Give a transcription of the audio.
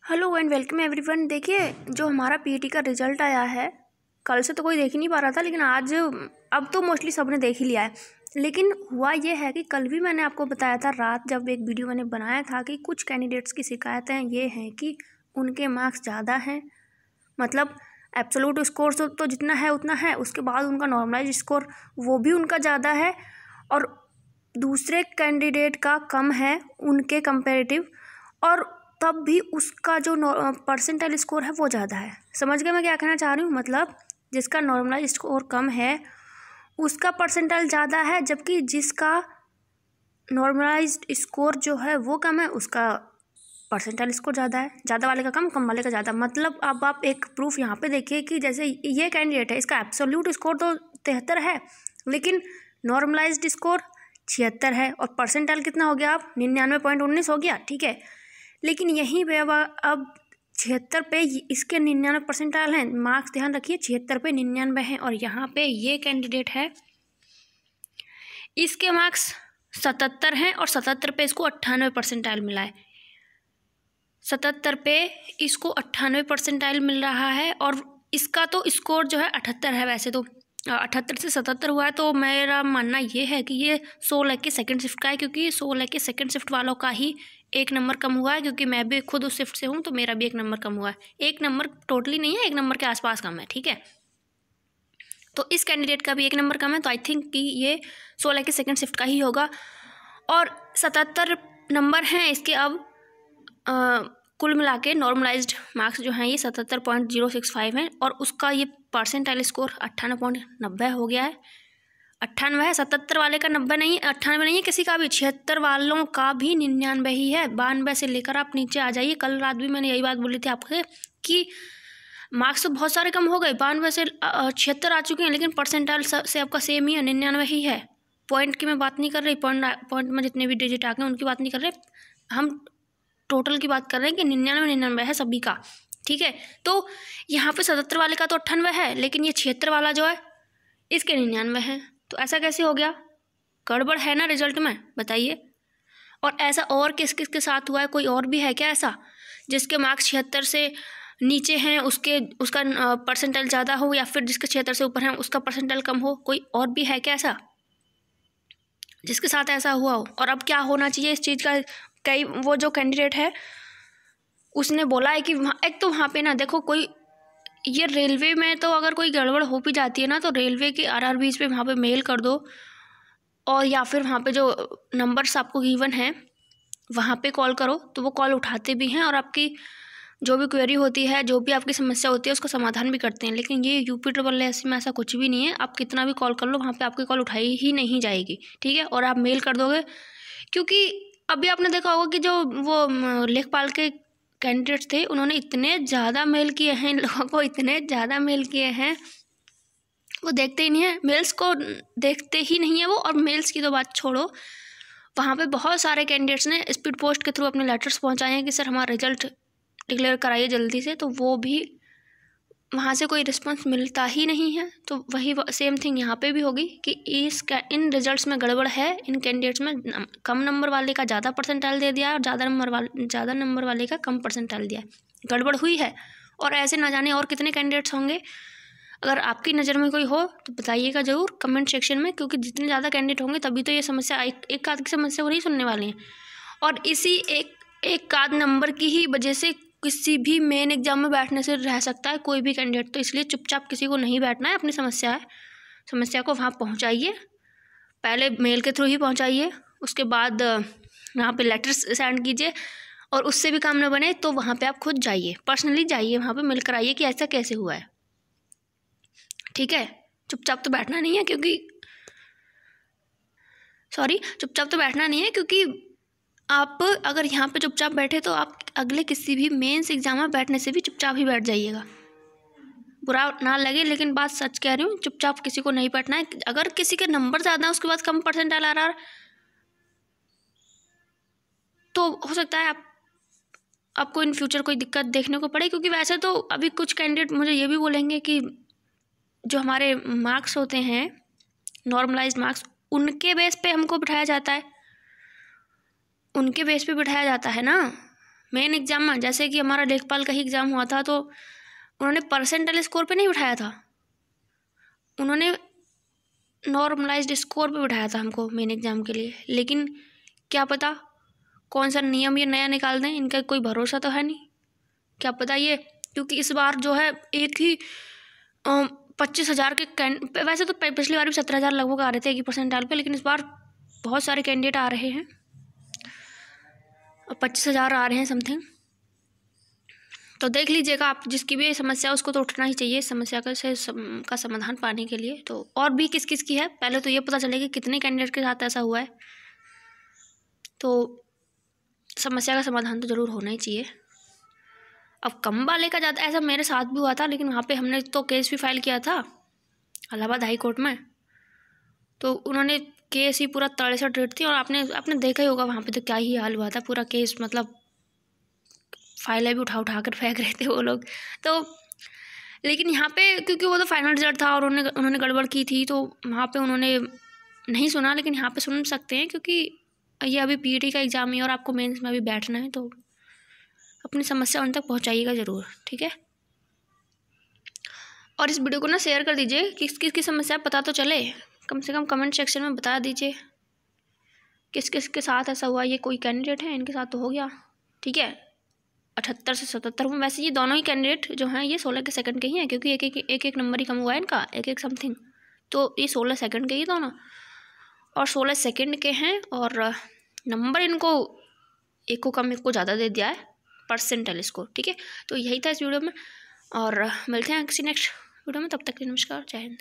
Hello and welcome everyone. देखिए, जो हमारा पीटी का रिजल्ट आया है, कल से तो कोई देख ही नहीं पा रहा था, लेकिन आज अब तो मोस्टली सबने देख ही लिया है। लेकिन हुआ ये है कि कल भी मैंने आपको बताया था, रात जब एक वीडियो मैंने बनाया था, कि कुछ कैंडिडेट्स की शिकायतें ये हैं कि उनके मार्क्स ज़्यादा हैं, मतलब एब्सोल्यूट स्कोर तो जितना है उतना है, उसके बाद उनका नॉर्मलाइज स्कोर वो भी उनका ज़्यादा है और दूसरे कैंडिडेट का कम है उनके कंपेरेटिव, और तब भी उसका जो परसेंटाइल स्कोर है वो ज़्यादा है। समझ गए मैं क्या कहना चाह रही हूँ? मतलब जिसका नॉर्मलाइज स्कोर कम है उसका परसेंटाइल ज़्यादा है, जबकि जिसका नॉर्मलाइज स्कोर जो है वो कम है उसका परसेंटाइल स्कोर ज़्यादा है। ज़्यादा वाले का कम, कम वाले का ज़्यादा। मतलब अब आप एक प्रूफ यहाँ पे देखिए कि जैसे ये कैंडिडेट है, इसका एब्सोल्यूट स्कोर तो 73 है, लेकिन नॉर्मलाइज्ड स्कोर 76 है, और परसेंटाइल कितना हो गया? अब 99.19 हो गया, ठीक है। लेकिन यहीं पे अब 76 पे इसके 99 परसेंटाइल हैं। मार्क्स ध्यान रखिए, 76 पे 99 हैं, और यहाँ पे ये कैंडिडेट है, इसके मार्क्स 77 हैं और 77 पे इसको 98 परसेंटाइल मिला है। 77 पे इसको 98 परसेंटाइल मिल रहा है, और इसका तो स्कोर जो है 78 है। वैसे तो 78 से 77 हुआ है, तो मेरा मानना ये है कि ये 16 के सेकंड शिफ्ट का है, क्योंकि 16 के सेकंड शिफ्ट वालों का ही 1 नंबर कम हुआ है, क्योंकि मैं भी खुद उस शिफ्ट से हूँ, तो मेरा भी 1 नंबर कम हुआ है। 1 नंबर टोटली नहीं है, 1 नंबर के आसपास कम है, ठीक है। तो इस कैंडिडेट का भी 1 नंबर कम है, तो आई थिंक कि ये 16 के सेकंड शिफ्ट का ही होगा। और 77 नंबर हैं इसके अब कुल मिला के नॉर्मलाइज्ड मार्क्स जो हैं ये 77.065 हैं, और उसका ये परसेंटाइल स्कोर 98.90 हो गया है। 98 है, 77 वाले का 90 नहीं, 98 नहीं है किसी का भी। 76 वालों का भी 99 ही है। 92 से लेकर आप नीचे आ जाइए। कल रात भी मैंने यही बात बोली थी आपसे कि मार्क्स तो बहुत सारे कम हो गए, 92 से 76 आ चुके हैं, लेकिन परसेंटाइल से आपका सेम ही है, 99 ही है। पॉइंट की मैं बात नहीं कर रही, पॉइंट में जितने भी डिजिट आ गए उनकी बात नहीं कर रहे, हम टोटल की बात कर रहे हैं कि 99 है सभी का, ठीक है। तो यहाँ पे 77 वाले का तो 98 है, लेकिन ये 76 वाला जो है इसके 99 है। तो ऐसा कैसे हो गया? गड़बड़ है ना रिजल्ट में, बताइए। और ऐसा और किस किस के साथ हुआ है? कोई और भी है क्या ऐसा जिसके मार्क्स 76 से नीचे हैं उसका परसेंटाइल ज़्यादा हो, या फिर जिसके 76 से ऊपर हैं उसका परसेंटाइल कम हो? कोई और भी है क्या ऐसा जिसके साथ ऐसा हुआ हो? और अब क्या होना चाहिए इस चीज़ का? कई वो जो कैंडिडेट है उसने बोला है कि एक तो वहाँ पे ना देखो, कोई ये रेलवे में तो अगर कोई गड़बड़ हो भी जाती है ना, तो रेलवे के RRBs पे वहाँ पे मेल कर दो, और या फिर वहाँ पे जो नंबर्स आपको गिवन है वहाँ पे कॉल करो, तो वो कॉल उठाते भी हैं और आपकी जो भी क्वेरी होती है, जो भी आपकी समस्या होती है उसका समाधान भी करते हैं। लेकिन ये UP में ऐसा कुछ भी नहीं है। आप कितना भी कॉल कर लो, वहाँ पे आपकी कॉल उठाई ही नहीं जाएगी, ठीक है। और आप मेल कर दोगे, क्योंकि अभी आपने देखा होगा कि जो वो लेखपाल के कैंडिडेट्स थे, उन्होंने इतने ज़्यादा मेल किए हैं इन लोगों को, इतने ज़्यादा मेल किए हैं, वो देखते ही नहीं है, मेल्स को देखते ही नहीं है वो। और मेल्स की तो बात छोड़ो, वहाँ पे बहुत सारे कैंडिडेट्स ने स्पीड पोस्ट के थ्रू अपने लेटर्स पहुँचाए हैं कि सर हमारा रिजल्ट डिक्लेयर कराइए जल्दी से, तो वो भी वहाँ से कोई रिस्पांस मिलता ही नहीं है। तो वही सेम थिंग यहाँ पे भी होगी कि इन रिजल्ट्स में गड़बड़ है। इन कैंडिडेट्स में कम नंबर वाले का ज़्यादा परसेंटाइल दे दिया है, और ज़्यादा नंबर वाले का कम परसेंटाइल दिया है। गड़बड़ हुई है, और ऐसे ना जाने और कितने कैंडिडेट्स होंगे। अगर आपकी नज़र में कोई हो तो बताइएगा ज़रूर कमेंट सेक्शन में, क्योंकि जितने ज़्यादा कैंडिडेट होंगे तभी तो ये समस्या, एक आध की समस्या को नहीं सुनने वाली हैं। और इसी एक आध नंबर की ही वजह से किसी भी मेन एग्जाम में बैठने से रह सकता है कोई भी कैंडिडेट। तो इसलिए चुपचाप किसी को नहीं बैठना है, अपनी समस्या को वहाँ पहुँचाइए। पहले मेल के थ्रू ही पहुँचाइए, उसके बाद वहाँ पे लेटर्स सेंड कीजिए, और उससे भी काम न बने तो वहाँ पे आप खुद जाइए, पर्सनली जाइए, वहाँ पे मिल कर आइए कि ऐसा कैसे हुआ है, ठीक है। चुपचाप तो बैठना नहीं है, चुपचाप तो बैठना नहीं है, क्योंकि आप अगर यहाँ पे चुपचाप बैठे तो आप अगले किसी भी मेंस एग्जाम में बैठने से भी चुपचाप ही बैठ जाइएगा। बुरा ना लगे, लेकिन बात सच कह रही हूँ, चुपचाप किसी को नहीं बैठना है। अगर किसी के नंबर ज़्यादा है उसके बाद कम परसेंटाइल आ रहा है, तो हो सकता है आपको इन फ्यूचर कोई दिक्कत देखने को पड़े। क्योंकि वैसे तो अभी कुछ कैंडिडेट मुझे ये भी बोलेंगे कि जो हमारे मार्क्स होते हैं, नॉर्मलाइज्ड मार्क्स, उनके बेस पे हमको बिठाया जाता है, उनके बेस पे बिठाया जाता है ना। मेन एग्ज़ाम में जैसे कि हमारा लेखपाल का ही एग्ज़ाम हुआ था तो उन्होंने परसेंटाइल स्कोर पे नहीं बिठाया था, उन्होंने नॉर्मलाइज्ड स्कोर पे बिठाया था हमको मेन एग्ज़ाम के लिए। लेकिन क्या पता कौन सा नियम ये नया निकाल दें, इनका कोई भरोसा तो है नहीं, क्या पता ये, क्योंकि इस बार जो है एक ही 25,000 के वैसे तो पिछली बार भी 17,000 लगभग आ रहे थे एक ही परसेंटाइल पे, लेकिन इस बार बहुत सारे कैंडिडेट आ रहे हैं और 25,000 आ रहे हैं समथिंग। तो देख लीजिएगा आप, जिसकी भी समस्या उसको तो उठना ही चाहिए समस्या का समाधान पाने के लिए। तो और भी किस किस की है, पहले तो ये पता चलेगा कितने कैंडिडेट के साथ ऐसा हुआ है, तो समस्या का समाधान तो ज़रूर होना ही चाहिए। अब कम वाले का ज़्यादा, ऐसा मेरे साथ भी हुआ था, लेकिन वहाँ पे हमने तो केस भी फाइल किया था इलाहाबाद हाई कोर्ट में, तो उन्होंने केस ही पूरा 63 रेट थी, और आपने देखा ही होगा वहाँ पे तो क्या ही हाल हुआ था, पूरा केस मतलब फाइलें भी उठा कर फेंक रहे थे वो लोग। तो लेकिन यहाँ पे क्योंकि वो तो फाइनल रिजल्ट था और उन्होंने गड़बड़ की थी, तो वहाँ पे उन्होंने नहीं सुना, लेकिन यहाँ पे सुन सकते हैं क्योंकि ये अभी पीटी का एग्ज़ाम है और आपको मेंस में अभी बैठना है, तो अपनी समस्या उन तक पहुँचाइएगा ज़रूर, ठीक है। और इस वीडियो को ना शेयर कर दीजिए, किस किस की समस्या पता तो चले, कम से कम कमेंट सेक्शन में बता दीजिए किस किस के साथ ऐसा हुआ। ये कोई कैंडिडेट है इनके साथ तो हो गया, ठीक है, 78 से 77 में। वैसे ये दोनों ही कैंडिडेट जो हैं ये 16 के सेकंड के ही हैं, क्योंकि एक नंबर ही कम हुआ है इनका, एक समथिंग, तो ये 16 सेकंड के ही दोनों, और 16 सेकंड के हैं, और नंबर इनको एक को कम एक को ज़्यादा दे दिया है परसेंटाइल स्कोर, ठीक है। तो यही था इस वीडियो में, और मिलते हैं किसी नेक्स्ट वीडियो में, तब तक के नमस्कार, जय हिंद।